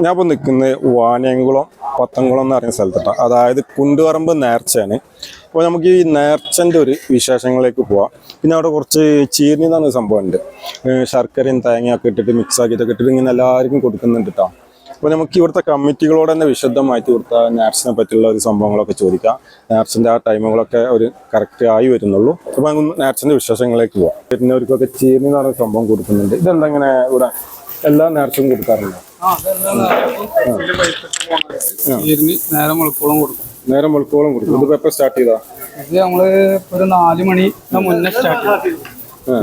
ഞാൻ ഇപ്പോൾ നിൽക്കുന്നത് വാണിയംകുളം പത്തംകുളം എന്ന് പറയുന്ന സ്ഥലത്താണ്. അതായത് കുണ്ടുപറമ്പ് നേർച്ചയാണ്. അപ്പോൾ നമുക്ക് ഈ നേർച്ചൻ്റെ ഒരു വിശേഷങ്ങളിലേക്ക് പോവാം. പിന്നെ അവിടെ കുറച്ച് ചീർണി എന്ന് പറഞ്ഞ സംഭവമുണ്ട്. ശർക്കരയും തേങ്ങയൊക്കെ ഇട്ടിട്ട് മിക്സ് ആക്കിയിട്ടൊക്കെ ഇട്ടിട്ട് ഇങ്ങനെ എല്ലാവർക്കും കൊടുക്കുന്നുണ്ട് കേട്ടോ. അപ്പോൾ നമുക്ക് ഇവിടുത്തെ കമ്മിറ്റികളോട് തന്നെ വിശദമായിട്ട് ഇവിടുത്തെ നേർച്ചിനെ പറ്റിയുള്ള ഒരു സംഭവങ്ങളൊക്കെ ചോദിക്കാം. നേർച്ചിൻ്റെ ആ ടൈമുകളൊക്കെ ഒരു കറക്റ്റ് ആയി വരുന്നുള്ളൂ. അപ്പോൾ നമുക്ക് നേർച്ചിൻ്റെ വിശേഷങ്ങളിലേക്ക് പോവാം. വരുന്നവർക്കൊക്കെ ചീർണി എന്ന് പറയുന്ന സംഭവം കൊടുക്കുന്നുണ്ട്. ഇതെന്താ ഇങ്ങനെ ഇവിടെ എല്ലാ നേർച്ചും കൊടുക്കാറുണ്ട്? നേരം വെളുക്കോളം കൊടുക്കും. ഇതിപ്പോ എപ്പോ സ്റ്റാർട്ട് ചെയ്താ? ഇത് നമ്മള് ഒരു 4 മണി മുന്നേ സ്റ്റാർട്ട് ചെയ്തു.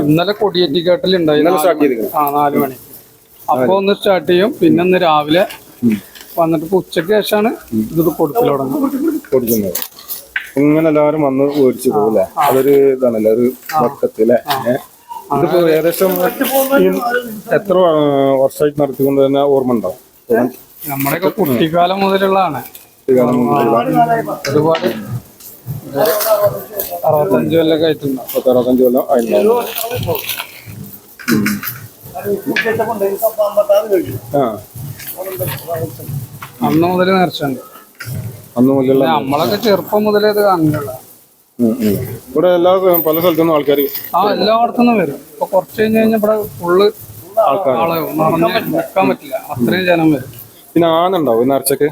ഇന്നലെ കൊടിയേറ്റിക്കാട്ടിൽ ഉണ്ടായി. 4 മണി അപ്പൊ ഒന്ന് സ്റ്റാർട്ട് ചെയ്യും. പിന്നെ ഒന്ന് രാവിലെ വന്നിട്ട് ഉച്ചക്ക് ശേഷമാണ് ഇത് കൊടുക്കൽ കൊടുക്കുന്നത്. ഇങ്ങനെ എല്ലാവരും വന്ന് മേടിച്ചു പോകൂല്ലേ? അതൊരു ഇതാണല്ലേ, ഒരു മൊത്തത്തിലെ. ഇതിപ്പോ ഏകദേശം എത്ര വർഷമായിട്ട് നടത്തിക്കൊണ്ട് തന്നെ ഓർമ്മ ഉണ്ടാവും? നമ്മുടെയൊക്കെ കുട്ടിക്കാലം മുതലുള്ളതാണ്. ഒരുപാട് 65 കൊല്ലൊക്കെ ആയിട്ടുണ്ട്. 65 കൊല്ലം ആയിട്ടുണ്ടാവും. അന്ന് മുതൽ നേർച്ചുണ്ട്. അന്ന് മുതലുള്ള നമ്മളൊക്കെ ചെറുപ്പം മുതലേ ഇത് കാണുന്നില്ല. ഇവിടെ പല സ്ഥലത്തുനിന്നും ആൾക്കാർ എല്ലായിടത്തുനിന്നും വരും. ഇപ്പൊ കുറച്ച് കഴിഞ്ഞ് കഴിഞ്ഞാൽ ഇവിടെ ഫുള്ള് ആളെ നിൽക്കാൻ പറ്റില്ല, അത്രയും ജനം വരും. പിന്നെ ആനുണ്ടാവും നേർച്ചക്ക്?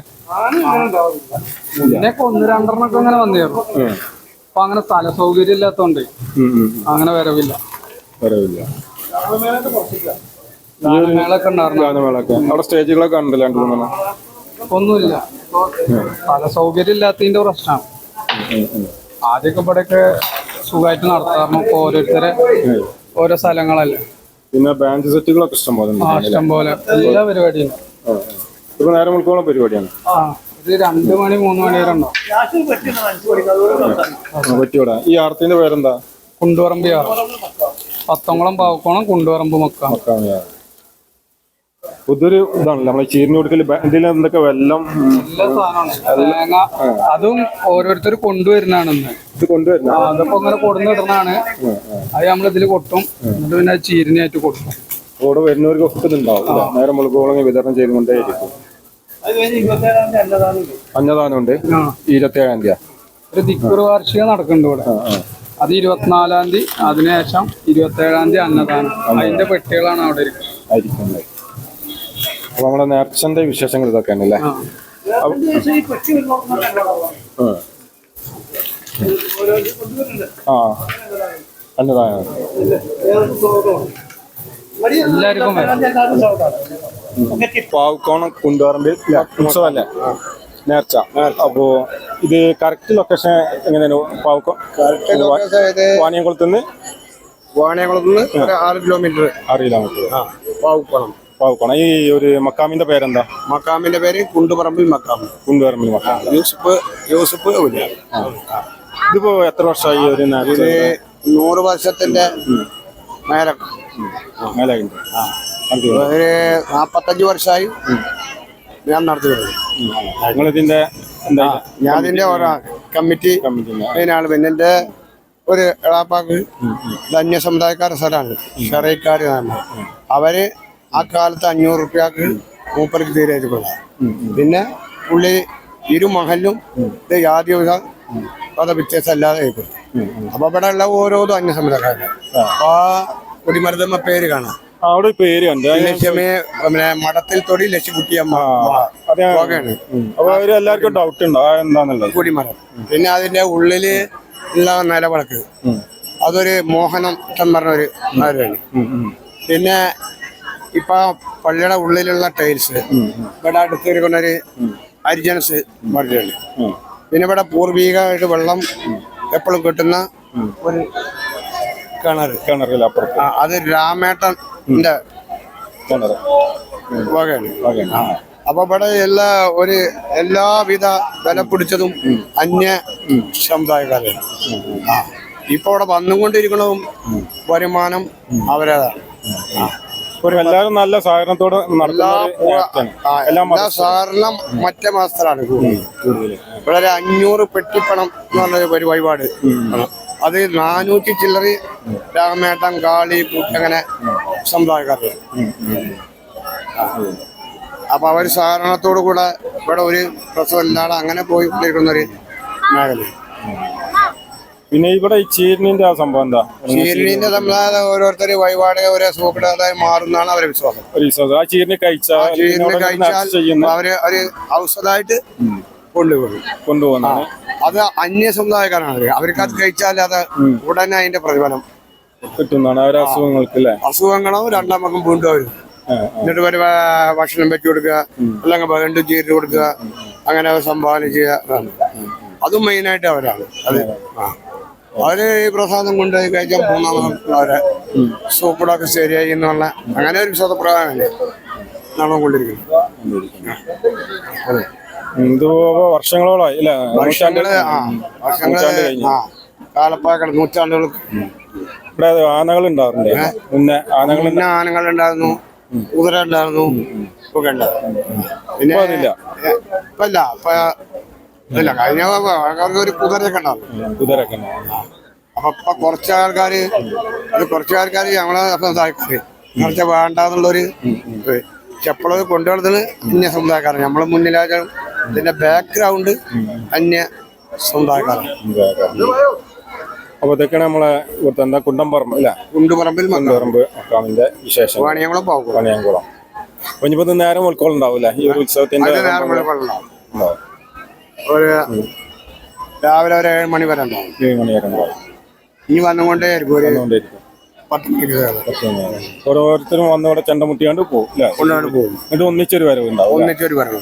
ഇതിനൊക്കെ 1-2 അങ്ങനെ വന്നേറും. അപ്പൊ അങ്ങനെ സ്ഥല സൗകര്യം ഇല്ലാത്തോണ്ട് അങ്ങനെ വരവില്ല. ഗാനമേളൊക്കെ ഉണ്ടായിരുന്നു. അവിടെ സ്റ്റേജുകളൊക്കെ ഉണ്ടല്ലോ? ഒന്നുമില്ല, സ്ഥല സൗകര്യം ഇല്ലാത്തതിന്റെ പ്രശ്നമാണ്. ആദ്യമൊക്കെ ഇവിടെയൊക്കെ സുഖമായിട്ട് നടത്താറുണ്ട്. ഇപ്പൊ ഓരോരുത്തരെ ഓരോ സ്ഥലങ്ങളല്ലേ. പിന്നെ ബാൻഡ് സെറ്റുകളൊക്കെ ഇഷ്ടം പോലെ എല്ലാ പരിപാടിയും. ഇപ്പൊ നേരം വിളിക്കോളം പരിപാടിയാണ്. ഇത് 2 മണി 3 മണി വരെ ഉണ്ടാവും. പറ്റിയോടാ. ഈ ആർത്തിന്റെ പേരെന്താ? കുണ്ടുപറമ്പ് പത്തംകുളം പാവക്കോണം കുണ്ടുപറമ്പ് മക്കാം. ഇതൊരു ഇതാണല്ലോ നമ്മളെ ചീരിന് കൊടുക്കല്. ഇതിൽ എന്തൊക്കെ വെള്ളം എല്ലാ സാധനമാണ്. തേങ്ങ അതും ഓരോരുത്തർ കൊണ്ടുവരുന്നതാണ്. ഇത് കൊണ്ടുവരുന്ന അതൊക്കെ അങ്ങനെ കൊടുന്നിടുന്നതാണ്. അത് നമ്മളിതിൽ കൊട്ടും. എന്നിട്ട് പിന്നെ ചീരിനായിട്ട് കൊടുക്കും. അവിടെ വരുന്നവർക്ക് ഒത്തുണ്ടാവും. നേരം മുളുക്കോളം വിതരണം ചെയ്തുകൊണ്ടേയിരിക്കും. അന്നദാനമുണ്ട് 27-ാം തീയതി. ഒരു ദിക്ർ വാർഷികം നടക്കുന്നുണ്ട് ഇവിടെ. അത് 24-ാം തീയതി. അതിനുശേഷം 27-ാം തീയതി അന്നദാനം. അതിന്റെ പെട്ടികളാണ് അവിടെ ഇരിക്കുന്നത്. അപ്പൊ നമ്മളെ നേർച്ചന്റെ വിശേഷങ്ങൾ ഇതൊക്കെയാണല്ലേ? അന്നദാനം എല്ലാവർക്കും പാവക്കോണം കുണ്ടുപറമ്പിൽ ഉത്സവല്ലേ നേർച്ച? അപ്പോ ഇത് കറക്റ്റ് ലൊക്കേഷൻ എങ്ങനെയാണ്? വാണിയംകുളത്തുനിന്ന് 6 കിലോമീറ്റർ. പാവക്കോണം. ഈ ഒരു മക്കാമിന്റെ പേരെന്താ? മക്കാമിന്റെ പേര് കുണ്ടുപറമ്പിൽ മക്കാം. യൂസഫ്. ഇതിപ്പോ എത്ര വർഷമായി? ഒരു 100 വർഷത്തിന്റെ മേലുണ്ട്. ഒരു 45 വർഷമായി ഞാൻ നടത്തി വരുന്നത്. ഞാൻ ഇതിന്റെ കമ്മിറ്റി മെയിനാണ്. പിന്നെ എന്റെ ഒരു എളാപ്പാക്ക് ധന്യ സമുദായക്കാരുടെ സ്ഥലമാണ് ഷെറൈക്കാർ. അവര് ആ കാലത്ത് 500 റുപ്യക്ക് മൂപ്പർക്ക് തീരായിട്ട് കൊടുക്കും. പിന്നെ പുള്ളി മഹലും ഇത് യാതൊരു മത വ്യത്യാസം അല്ലാതെ കൊടുക്കും. അപ്പൊ ഇവിടെ ഉള്ള ഓരോന്നും അന്യ സമുദായക്കാരുടെ. അപ്പൊ ആ കുടിമരുതമ്മ പേര് കാണാം. അവിടെ പേര് പിന്നെ മഠത്തിൽ തൊടി ലക്ഷ്യക്കുട്ടിയമ്മ എല്ലാവർക്കും ഡൗട്ട് ഉണ്ടോ എന്താന്നുള്ളത്? കുടിമരം. പിന്നെ അതിന്റെ ഉള്ളില് ഉള്ള നിലവിളക്ക് അതൊരു മോഹനം പറഞ്ഞൊരു കാര്യമാണ്. പിന്നെ ഇപ്പൊ പള്ളിയുടെ ഉള്ളിലുള്ള ടൈൽസ് ഇവിടെ അടുത്തിരിക്കുന്നൊരു അരിജൻസ് പറഞ്ഞുണ്ട്. പിന്നെ ഇവിടെ പൂർവീകമായിട്ട് വെള്ളം എപ്പോഴും കിട്ടുന്ന ഒരു കിണറിലപ്പുറത്ത് അത് രാമേട്ടന്റെ വകയാണ്. അപ്പൊ ഇവിടെ എല്ലാവിധ വില പിടിച്ചതും അന്യ സമുദായക്കാരാണ്. ഇപ്പൊ ഇവിടെ വന്നുകൊണ്ടിരിക്കുന്നതും വരുമാനം അവരേതാണ്. എല്ലാവരും നല്ല സഹകരണത്തോടെ സഹകരണം മറ്റേ മാസത്തിലാണ് കൂടുതൽ. ഇവിടെ 500 പെട്ടിപ്പണം എന്ന് പറഞ്ഞ ഒരു വഴിപാട്. അത് 400 ചില്ലറി രാമേട്ടൻ, കാളി, അങ്ങനെ സമുദായക്കാരുടെ. അപ്പൊ അവർ സഹകരണത്തോടു കൂടെ ഇവിടെ ഒരു പ്രസവം ഇല്ലാതെ അങ്ങനെ പോയി കൊണ്ടിരിക്കുന്ന ഒരു മേഖല. പിന്നെ ഇവിടെ ഈ ചീരണിന്റെ ആ സംഭവം എന്താ? ചീരണിന്റെ നമ്മളെ ഓരോരുത്തർ വഴിപാട് ഓരോ സൂക്കടായി മാറുന്നതാണ് അവരെ വിശ്വാസം. ഒരു വിശ്വാസം. ആ ചീരണി കഴിച്ചാൽ ചീരണി കഴിച്ചാൽ അവര് ഒരു ഔഷധമായിട്ട് കൊണ്ടുപോകുന്നതാണ്. അത് അന്യ സമുദായക്കാരാണ്. അവർക്ക് അത് കഴിച്ചാൽ അത് ഉടനെ അതിന്റെ പ്രതിഫലം കിട്ടുന്നതാണ് അവരെ അസുഖങ്ങൾക്ക് അല്ലേ? അസുഖങ്ങളും രണ്ടാമക്കും വീണ്ടും വരും. എന്നിട്ട് ഒരു ഭക്ഷണം വെച്ചു കൊടുക്കുക, അല്ലെങ്കിൽ വീണ്ടും ചീര കൊടുക്കുക, അങ്ങനെ സംഭാവന ചെയ്യുക. അതും മെയിനായിട്ട് അവരാണ്. അത് അവര് ഈ പ്രസാദം കൊണ്ട് കഴിച്ചാൽ മൂന്നാമത് അവരെ സൂപ്പറൊക്കെ ശരിയായി എന്നുള്ള അങ്ങനെ ഒരു വിശ്വാസപ്രകാരമല്ലേ നടന്നുകൊണ്ടിരിക്കുന്നത്. വർഷങ്ങളോളായി കാലപ്പാക്കൾ നൂറ്റാണ്ടുകൾക്ക് ഇവിടെ ആനകൾ ഉണ്ടാറുണ്ട്. മുന്നേ ആനകളുണ്ടായിരുന്നു, കുതിര ഉണ്ടായിരുന്നു, ഒക്കെ ഉണ്ടായിരുന്നു. പിന്നെ ഇപ്പല്ല ഇല്ല, കഴിഞ്ഞ ആൾക്കാർക്ക് ഒരു കുതിരയൊക്കെ ഉണ്ടായിരുന്നു. അപ്പൊ ഇപ്പൊ കുറച്ച് ആൾക്കാര് ഞങ്ങളെ സമുദായക്കാര് കുറച്ച് വേണ്ടെന്നുള്ളൊരു എപ്പോഴും കൊണ്ടുവരുന്നത് അന്യ സമുദായക്കാരാണ്. നമ്മളെ മുന്നിലായാലും ഇതിന്റെ ബാക്ക്ഗ്രൗണ്ട് അന്യ സമുദായക്കാരാണ്. അപ്പൊ ഇതൊക്കെയാണ് നമ്മളെ എന്താ കുണ്ടംപറമ്പ് അല്ല, കുണ്ടുപറമ്പിൽ കുണ്ടംപറമ്പ് മക്കാമിന്റെ വിശേഷം. വാണിയംകുളം പോകും. വാണിയംകുളം. അപ്പൊ ഇനിയിപ്പോ നേരം ഉൾക്കോളം ഉണ്ടാവൂല ഈ ഒരു ഉത്സവത്തിന്റെ? ഒരു രാവിലെ ഒരു 7 മണി വരെ ഉണ്ടാവും. 7 മണി വരെ ഉണ്ടാവും. ഇനി വന്നുകൊണ്ടേ ആയിരിക്കും. ഒരു 10 മണിക്ക് ഓരോരുത്തരും വന്ന് ഇവിടെ ചെണ്ടമുട്ടിയാണ്ട് പോകും. കൊണ്ടുപോയി പോകും. എന്നിട്ട് ഒന്നിച്ചൊരു വരവ് ഉണ്ടാവും. ഒന്നിച്ചൊരു വരവ്.